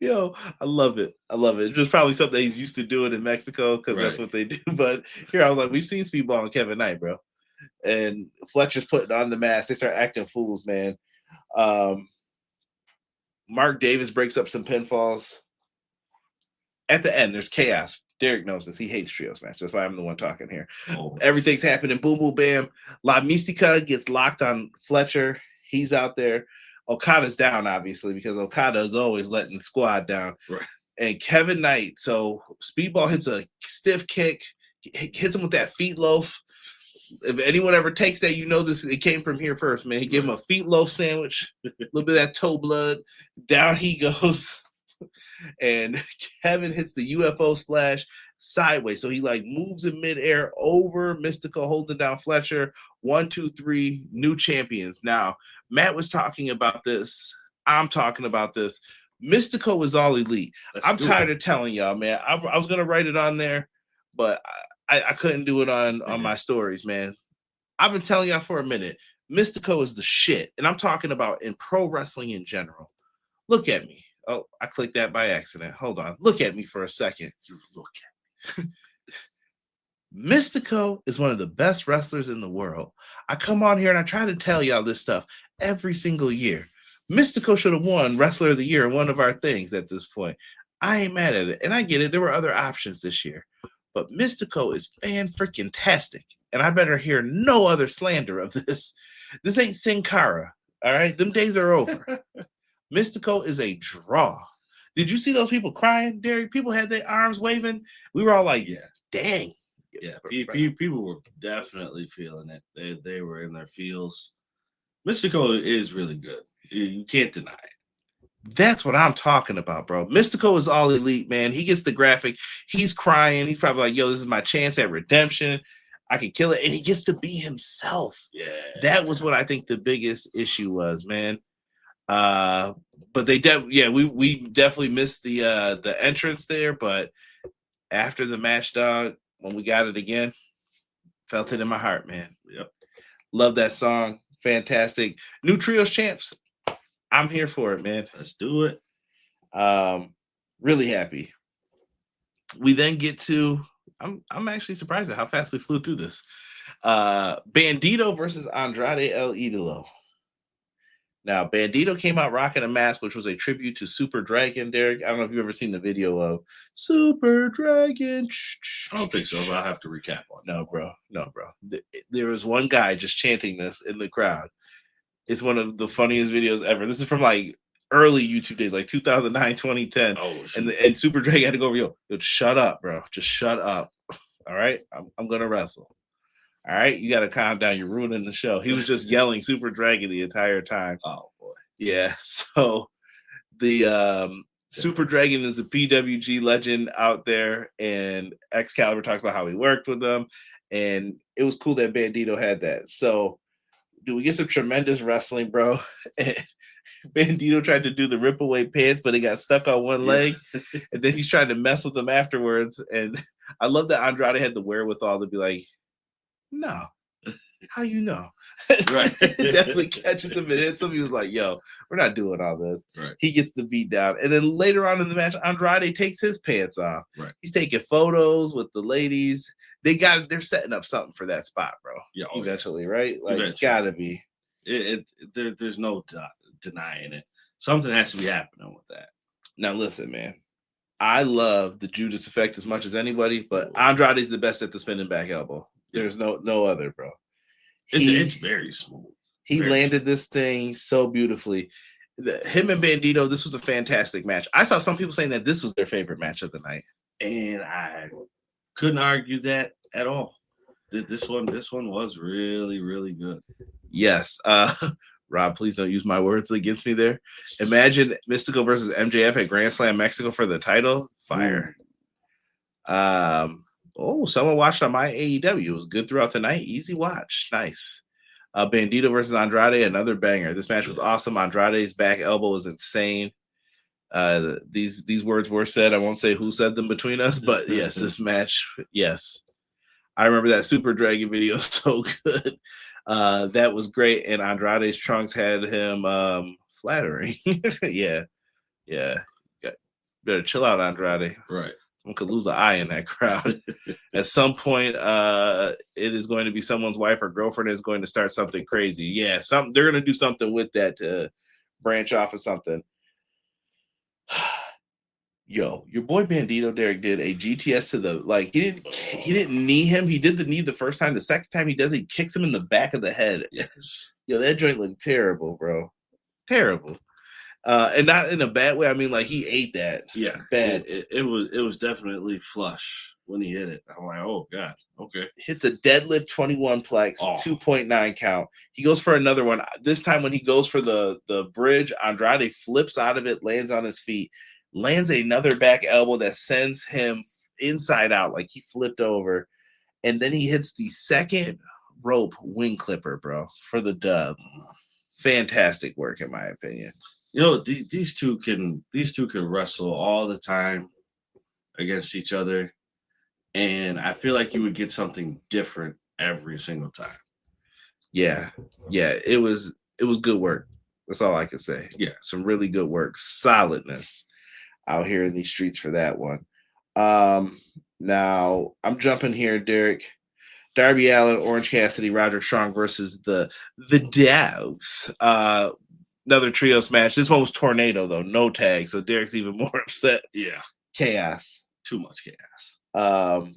"Yo, I love it. It was probably something he's used to doing in Mexico because that's what they do." But here I was like, "We've seen Speedball and Kevin Knight, bro." And Fletcher's putting on the mask. They start acting fools, man. Mark Davis breaks up some pinfalls. At the end, there's chaos. Derek knows this. He hates trios match. That's why I'm the one talking here. Oh. Everything's happening. Boom, boom, bam. La Mística gets locked on Fletcher. He's out there. Okada's down, obviously, because Okada is always letting the squad down. Right. And Kevin Knight. So Speedball hits a stiff kick, hits him with that feet loaf. If anyone ever takes that, you know this. It came from here first, man. He gave him a feet loaf sandwich, a little bit of that toe blood. Down he goes, and Kevin hits the UFO splash sideways. So he like moves in midair over Mystico, holding down Fletcher. 1, 2, 3, new champions. Now, Matt was talking about this. I'm talking about this. Mystico is all elite. I'm tired of telling y'all, man. I was gonna write it on there, but I couldn't do it on my stories, man. I've been telling y'all for a minute. Mystico is the shit. And I'm talking about in pro wrestling in general. Look at me. Oh, I clicked that by accident. Hold on. Look at me for a second. You look at me. Mystico is one of the best wrestlers in the world. I come on here and I try to tell y'all this stuff every single year. Mystico should have won Wrestler of the Year, one of our things at this point. I ain't mad at it. And I get it. There were other options this year. But Mystico is fan-freaking-tastic. And I better hear no other slander of this. This ain't Sin Cara. All right? Them days are over. Mystico is a draw. Did you see those people crying, Derek? People had their arms waving. We were all like, yeah, dang. Yeah, people were definitely feeling it. They were in their feels. Mystico is really good. You can't deny it. That's what I'm talking about, bro. Mystico is all elite, man. He gets the graphic. He's crying. He's probably like, yo, this is my chance at redemption. I can kill it. And he gets to be himself. Yeah. That was what I think the biggest issue was, man. But we definitely missed the entrance there. But after the match, dog, when we got it again, felt it in my heart, man. Yep. Love that song. Fantastic. New Trios champs. I'm here for it, man. Let's do it. Really happy. We then get to, I'm actually surprised at how fast we flew through this. Bandito versus Andrade El Idolo. Now, Bandito came out rocking a mask, which was a tribute to Super Dragon, Derek. I don't know if you've ever seen the video of Super Dragon. I don't think so, but I'll have to recap on it. No, bro. There was one guy just chanting this in the crowd. It's one of the funniest videos ever. This is from like early YouTube days, like 2009, 2010. Oh, and Super Dragon had to go over, yo, shut up, bro. Just shut up. All right? I'm going to wrestle. All right, you got to calm down. You're ruining the show. He was just yelling Super Dragon the entire time. Oh, boy. Yeah, so the Super Dragon is a PWG legend out there, and Excalibur talks about how he worked with them, and it was cool that Bandito had that. So, do we get some tremendous wrestling, bro? And Bandito tried to do the rip away pants, but he got stuck on one leg, and then he's trying to mess with them afterwards. And I love that Andrade had the wherewithal to be like, no, how you know? Right. It definitely catches him and hits him. He was like, yo, we're not doing all this. Right. He gets the beat down. And then later on in the match, Andrade takes his pants off. Right. He's taking photos with the ladies. They're setting up something for that spot, bro. Yeah, eventually, right? Like, eventually. Gotta be. There's no denying it. Something has to be happening with that. Now, listen, man. I love the Judas effect as much as anybody, but Andrade's the best at the spinning back elbow. There's no other, bro. It's very smooth. He landed this thing so beautifully. Him and Bandito, this was a fantastic match. I saw some people saying that this was their favorite match of the night, and I couldn't argue that at all. This one was really, really good. Yes. Rob, please don't use my words against me there. Imagine Mystico versus MJF at Grand Slam Mexico for the title. Fire. Someone watched on my AEW. It was good throughout the night. Easy watch. Nice. Bandito versus Andrade, another banger. This match was awesome. Andrade's back elbow was insane. These words were said. I won't say who said them between us, but yes, this match, yes. I remember that Super Dragon video so good. That was great. And Andrade's trunks had him flattering. Yeah. Better chill out, Andrade. Right. Someone could lose an eye in that crowd. At some point, it is going to be someone's wife or girlfriend is going to start something crazy. Yeah, they're going to do something with that to branch off of something. Yo, your boy Bandito, Derek, did a GTS to the he didn't knee him. He did the knee the first time. The second time he does, he kicks him in the back of the head. Yes. Yo, that joint looked terrible, bro. Terrible. And not in a bad way. I mean, like, he ate that. Yeah, bad. It was definitely flush when he hit it. I'm like, oh god, okay. Hits a deadlift 21 plex, 2.9 count. He goes for another one. This time, when he goes for the bridge, Andrade flips out of it, lands on his feet, lands another back elbow that sends him inside out, like he flipped over, and then he hits the second rope wing clipper, bro, for the dub. Fantastic work, in my opinion. You know, these two can wrestle all the time against each other, and I feel like you would get something different every single time. Yeah. It was good work. That's all I can say. Yeah. Some really good work. Solidness out here in these streets for that one. Now I'm jumping here, Derek. Darby Allin, Orange Cassidy, Roderick Strong versus the Dogs. Another trios match. This one was Tornado though, no tag. So Derek's even more upset. Yeah. Chaos. Too much chaos.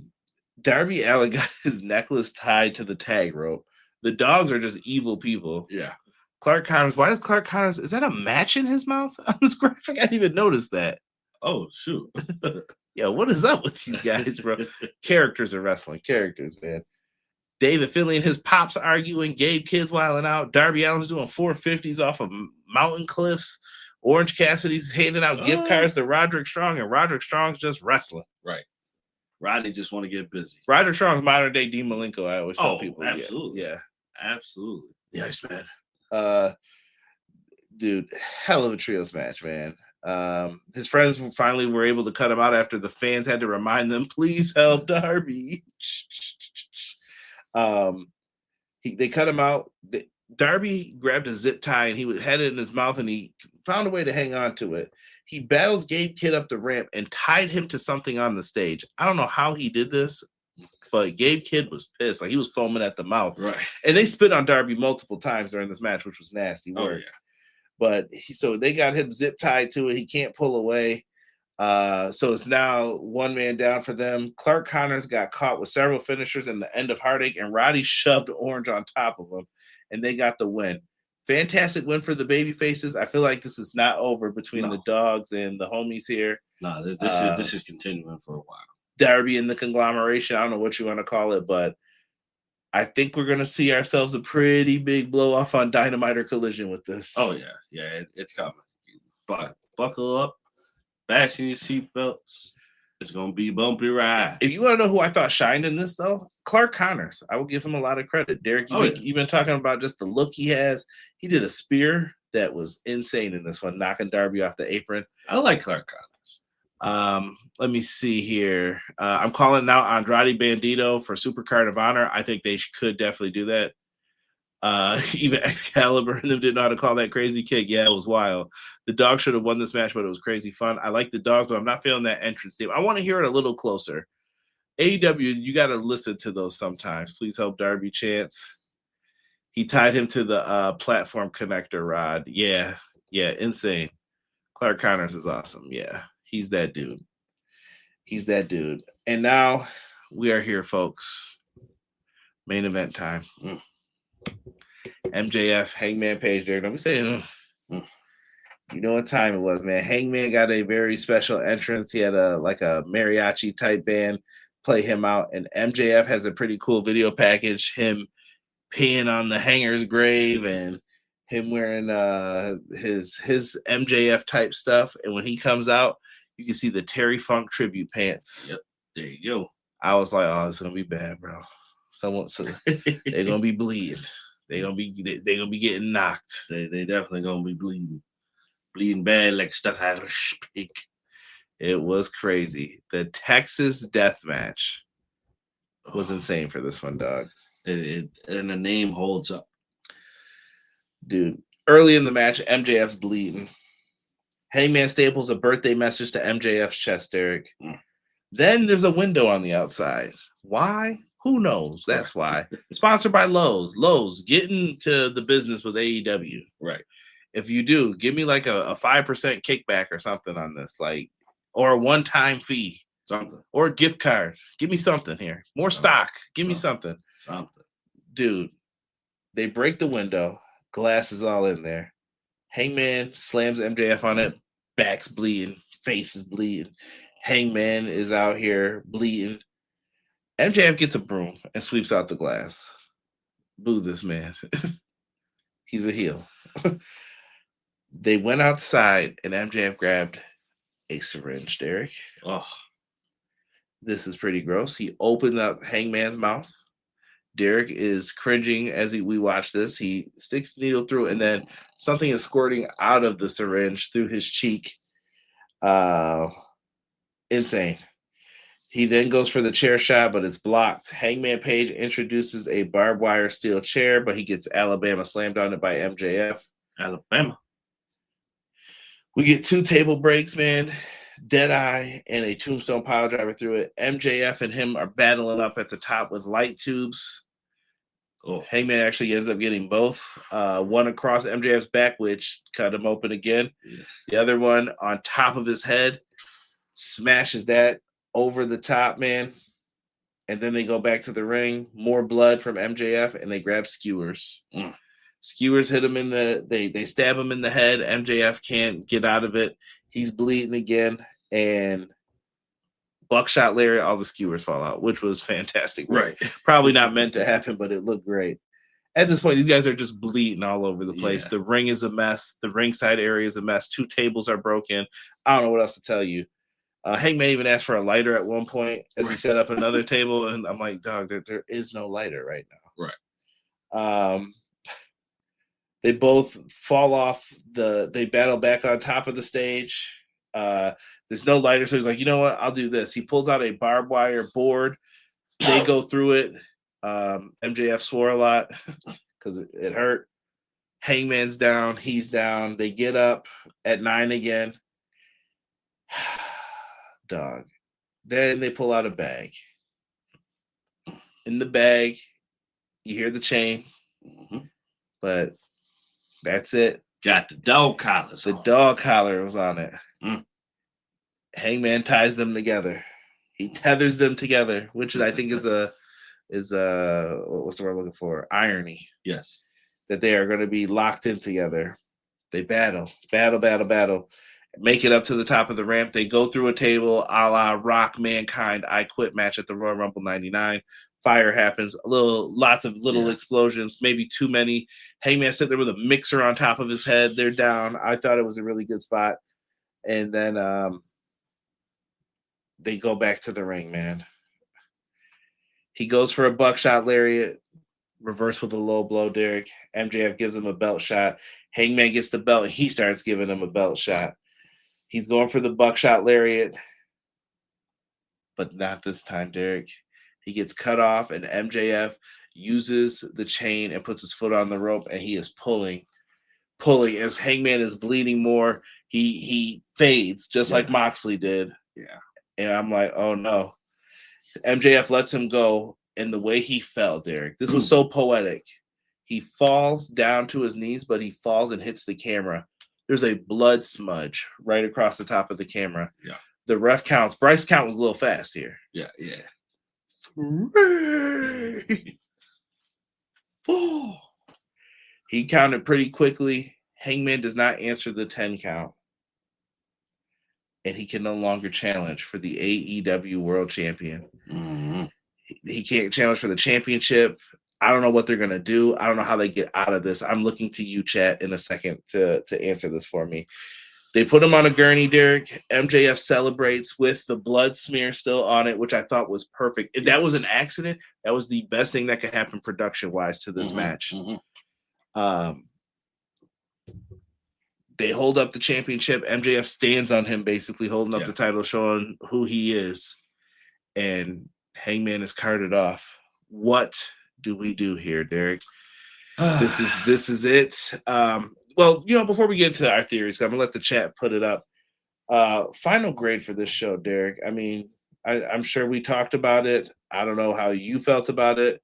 Darby Allin got his necklace tied to the tag rope. The Dogs are just evil people. Yeah. Clark Connors. Why does Clark Connors? Is that a match in his mouth on this graphic? I didn't even notice that. Oh shoot. Yo, what is up with these guys, bro? Characters are wrestling. Characters, man. David Finlay and his pops arguing. Gabe Kidd's wilding out. Darby Allin's doing 450s off of mountain cliffs. Orange Cassidy's handing out gift cards to Roderick Strong, and Roderick Strong's just wrestling. Right. Rodney just want to get busy. Roderick Strong's modern day Dean Malenko. I always tell people. Absolutely. Yeah. Absolutely. The Iceman. Dude, hell of a trios match, man. His friends finally were able to cut him out after the fans had to remind them, please help Darby. They cut him out. Darby grabbed a zip tie and he had it in his mouth and he found a way to hang on to it. He battles Gabe Kidd up the ramp and tied him to something on the stage. I don't know how he did this, but Gabe Kidd was pissed. Like he was foaming at the mouth. Right. And they spit on Darby multiple times during this match, which was nasty work. Oh, yeah. But so they got him zip tied to it. He can't pull away. So it's now one man down for them. Clark Connors got caught with several finishers in the end of Heartache, and Roddy shoved Orange on top of him, and they got the win. Fantastic win for the baby faces. I feel like this is not over between the Dogs and the homies here. No, this is continuing for a while. Darby and the conglomeration. I don't know what you want to call it, but I think we're going to see ourselves a pretty big blow off on Dynamite or Collision with this. Oh, yeah. It's coming. But buckle up, fasten your seatbelts. It's going to be a bumpy ride. If you want to know who I thought shined in this, though, Clark Connors. I will give him a lot of credit. Derek, you've been talking about just the look he has. He did a spear that was insane in this one, knocking Darby off the apron. I like Clark Connors. Let me see here. I'm calling out Andrade Bandito for Supercard of Honor. I think they could definitely do that. Even Excalibur and them didn't know how to call that crazy kick. Yeah, it was wild. The Dogs should have won this match, but it was crazy fun. I like the Dogs, but I'm not feeling that entrance theme. I want to hear it a little closer. AEW, you got to listen to those sometimes. Please help Darby Chance. He tied him to the platform connector rod. Yeah, insane. Clark Connors is awesome. Yeah, he's that dude. And now we are here, folks. Main event time. MJF, Hangman Page, there. Don't be saying, you know what time it was, man. Hangman got a very special entrance. He had a mariachi type band play him out, and MJF has a pretty cool video package. Him peeing on the Hanger's grave and him wearing his MJF type stuff. And when he comes out, you can see the Terry Funk tribute pants. Yep, there you go. I was like, oh, it's gonna be bad, bro. They're gonna be bleeding. They're gonna be getting knocked. They definitely gonna be bleeding bad like stuff out of a pig. It was crazy. The Texas Death Match was insane for this one, dog. And the name holds up, dude. Early in the match, MJF's bleeding. Hangman staples a birthday message to MJF's chest, Derek. Then there's a window on the outside. Why? Who knows? That's why. Sponsored by Lowe's. Lowe's, getting to the business with AEW. Right. If you do, give me like a 5% kickback or something on this, or a one-time fee. Something. Or a gift card. Give me something here. More stock. Give me something. Dude, they break the window. Glass is all in there. Hangman slams MJF on it. Back's bleeding. Face is bleeding. Hangman is out here bleeding. MJF gets a broom and sweeps out the glass. Boo this man. He's a heel. They went outside and MJF grabbed a syringe, Derek. Oh. This is pretty gross. He opened up Hangman's mouth. Derek is cringing as we watch this. He sticks the needle through, and then something is squirting out of the syringe through his cheek. Insane. He then goes for the chair shot, but it's blocked. Hangman Page introduces a barbed wire steel chair, but he gets Alabama slammed on it by MJF. Alabama. We get 2 table breaks, man. Deadeye and a tombstone pile driver through it. MJF and him are battling up at the top with light tubes. Oh. Hangman actually ends up getting both. One across MJF's back, which cut him open again. Yes. The other one on top of his head, smashes that over the top, man. And then they go back to the ring. More blood from MJF, and they grab skewers. Skewers hit him in they stab him in the head. MJF can't get out of it. He's bleeding again, and buckshot lariat, all the skewers fall out, which was fantastic. Right. Probably not meant to happen, but it looked great. At this point, these guys are just bleeding all over the place. Yeah. The ring is a mess. The ringside area is a mess. 2 tables are broken. I don't know what else to tell you. Hangman even asked for a lighter at one point as he set up another table, and I'm like, dog, there is no lighter right now. Right. They both fall off they battle back on top of the stage. There's no lighter, so he's like, you know what? I'll do this. He pulls out a barbed wire board. They go through it. MJF swore a lot because it hurt. Hangman's down. He's down. They get up at 9 again. Dog. Then they pull out a bag. In the bag, you hear the chain, but that's it. Got the dog collars. The dog collar was on it. Hangman ties them together. He tethers them together, which I think is what's the word I'm looking for? Irony. Yes. That they are going to be locked in together. They battle, make it up to the top of the ramp. They go through a table a la Rock Mankind I Quit match at the Royal Rumble 99. Fire happens, lots of little explosions, maybe too many. Hangman sitting there with a mixer on top of his head. They're down. I thought it was a really good spot. And then they go back to the ring, man. He goes for a buckshot lariat, reverse with a low blow, Derek. MJF gives him a belt shot. Hangman gets the belt, and he starts giving him a belt shot. He's going for the buckshot lariat, but not this time, Derek. He gets cut off, and MJF uses the chain and puts his foot on the rope, and he is pulling. As Hangman is bleeding more, he fades, just like Moxley did. Yeah. And I'm like, oh, no. MJF lets him go, and the way he fell, Derek, this was so poetic. He falls down to his knees, but he falls and hits the camera. There's a blood smudge right across the top of the camera. Yeah. The ref counts. Bryce count was a little fast here. Yeah. 3, 4. He counted pretty quickly. Hangman does not answer the 10 count. And he can no longer challenge for the AEW World Champion. He can't challenge for the championship. I don't know what they're going to do. I don't know how they get out of this. I'm looking to you, chat, in a second to answer this for me. They put him on a gurney, Derek. MJF celebrates with the blood smear still on it, which I thought was perfect. If that was an accident, that was the best thing that could happen production-wise to this match. They hold up the championship. MJF stands on him, basically holding up the title, showing who he is. And Hangman is carted off. What do we do here, Derek? This is it. Well, before we get into our theories, I'm gonna let the chat put it up. Final grade for this show, Derek. I mean, I'm sure we talked about it. I don't know how you felt about it.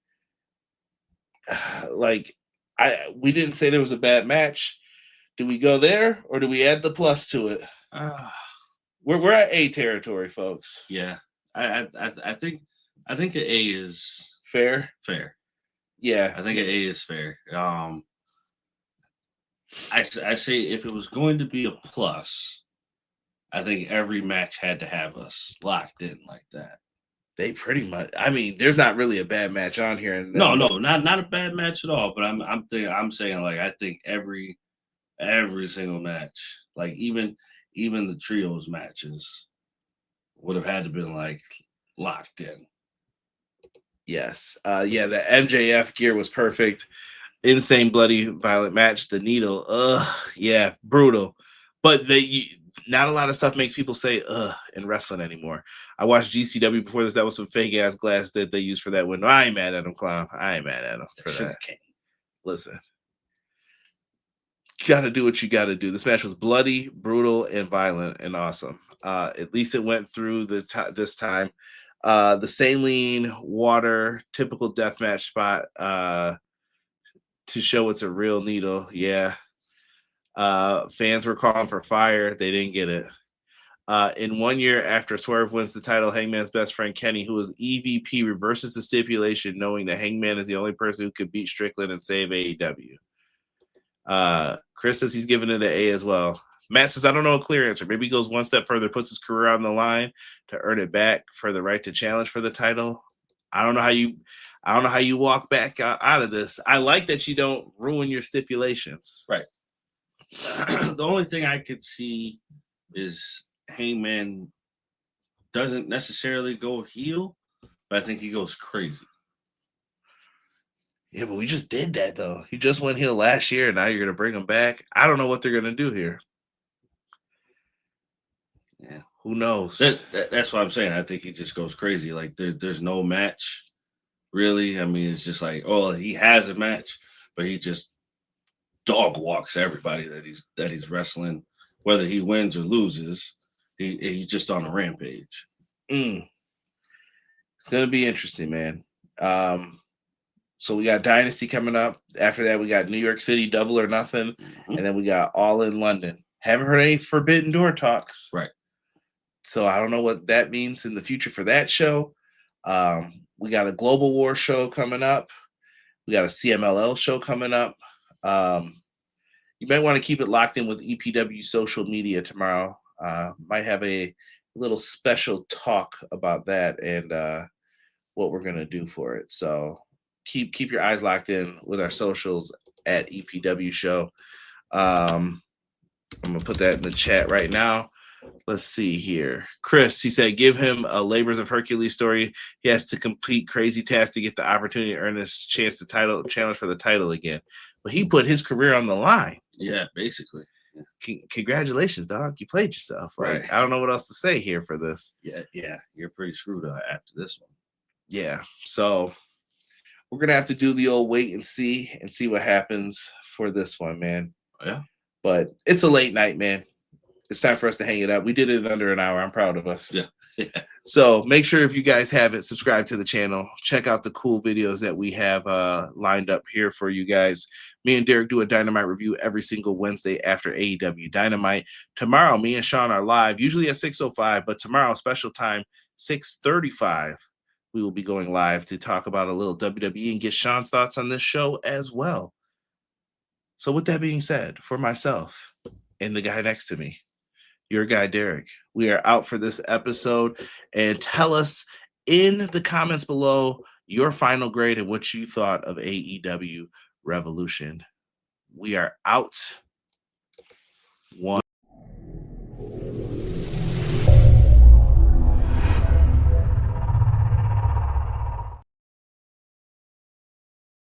We didn't say there was a bad match. Do we go there, or do we add the plus to it? We're at A territory, folks. Yeah, I think an A is fair. Yeah, I think an A is fair. I say if it was going to be a plus, I think every match had to have us locked in like that. They pretty much. I mean, there's not really a bad match on here. No, not a bad match at all. But I'm saying like I think every single match, like even the trios matches, would have had to been like locked in. Yes. The MJF gear was perfect. Insane bloody violent match. The needle. Yeah, brutal. But not a lot of stuff makes people say "ugh" in wrestling anymore. I watched GCW before this. That was some fake ass glass that they used for that win. No, I ain't mad at him, clown. I ain't mad at him for that. Listen, you got to do what you got to do. This match was bloody, brutal, and violent, and awesome. At least it went through this time. The saline water, typical deathmatch spot to show it's a real needle. Yeah. Fans were calling for fire. They didn't get it. In 1 year after Swerve wins the title, Hangman's best friend Kenny, who was EVP, reverses the stipulation, knowing that Hangman is the only person who could beat Strickland and save AEW. Chris says he's giving it an A as well. Matt says, I don't know a clear answer. Maybe he goes one step further, puts his career on the line to earn it back for the right to challenge for the title. I don't know how you walk back out of this. I like that you don't ruin your stipulations. Right. The only thing I could see is Hangman doesn't necessarily go heel, but I think he goes crazy. Yeah, but we just did that, though. He just went heel last year, and now you're going to bring him back. I don't know what they're going to do here. Yeah. Who knows? That's what I'm saying. I think he just goes crazy. Like, there's no match, really. I mean, it's just like, oh, he has a match, but he just dog walks everybody that he's wrestling, whether he wins or loses. He's just on a rampage. It's going to be interesting, man. So we got Dynasty coming up. After that, we got New York City, Double or Nothing. Mm-hmm. And then we got All in London. Haven't heard any Forbidden Door talks. Right. So I don't know what that means in the future for that show. We got a Global War show coming up. We got a CMLL show coming up. You might want to keep it locked in with EPW social media tomorrow. Might have a little special talk about that and what we're going to do for it. So keep your eyes locked in with our socials at EPW show. I'm going to put that in the chat right now. Let's see here. Chris, he said, give him a Labors of Hercules story. He has to complete crazy tasks to get the opportunity to earn his chance to challenge for the title again. But he put his career on the line. Yeah, basically. Yeah. Congratulations, dog. You played yourself. Right. I don't know what else to say here for this. Yeah. You're pretty screwed after this one. Yeah. So we're going to have to do the old wait and see what happens for this one, man. Yeah. But it's a late night, man. It's time for us to hang it up. We did it in under an hour. I'm proud of us. Yeah. So make sure if you guys haven't, subscribe to the channel. Check out the cool videos that we have lined up here for you guys. Me and Derek do a Dynamite review every single Wednesday after AEW Dynamite. Tomorrow, me and Sean are live, usually at 6:05, but tomorrow, special time, 6:35. We will be going live to talk about a little WWE and get Sean's thoughts on this show as well. So with that being said, for myself and the guy next to me, your guy, Derek, we are out for this episode. And tell us in the comments below your final grade and what you thought of AEW Revolution. We are out. One.